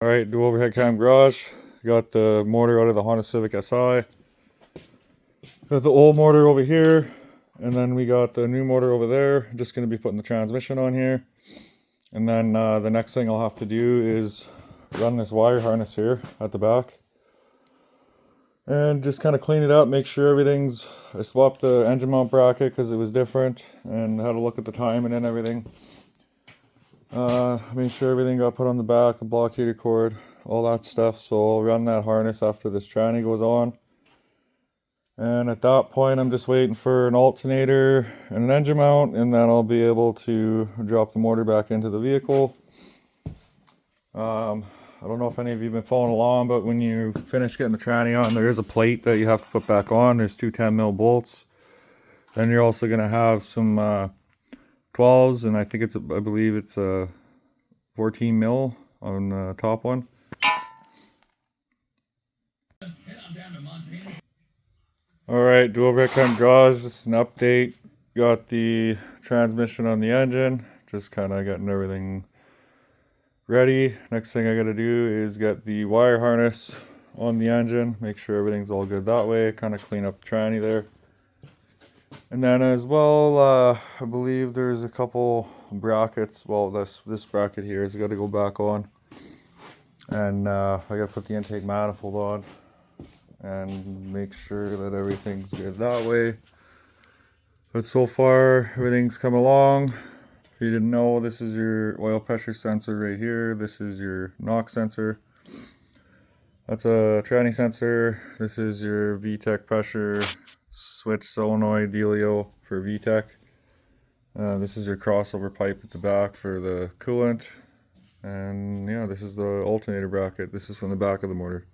Alright, do overhead cam garage. Got the motor out of the Honda Civic Si. Got the old motor over here. And then we got the new motor over there. Just going to be putting the transmission on here. And then the next thing I'll have to do is run this wire harness here at the back. And just kind of clean it up, make sure everything's... I swapped the engine mount bracket because it was different. And had a look at the timing and everything. Make sure everything got put on the back, the blockaded cord, all that stuff. So I'll run that harness after this tranny goes on. And at that point, I'm just waiting for an alternator and an engine mount, and then I'll be able to drop the motor back into the vehicle. I don't know if any of you have been following along, but when you finish getting the tranny on, there is a plate that you have to put back on. There's two 10mm bolts. Then you're also going to have some 12s, and I think I believe it's a 14mm on the top one. Alright, do overhead cam garage. This is an update. Got the transmission on the engine. Just kind of getting everything ready. Next thing I gotta do is get the wire harness on the engine. Make sure everything's all good that way. Kind of clean up the tranny there. And then as well, I believe there's a couple brackets. Well, this bracket here has got to go back on. And I gotta put the intake manifold on. And make sure that everything's good that way. But so far, everything's come along. If you didn't know, this is your oil pressure sensor right here. This is your knock sensor. That's a tranny sensor. This is your VTEC pressure switch solenoid dealio for VTEC. This is your crossover pipe at the back for the coolant. And yeah, this is the alternator bracket. This is from the back of the motor.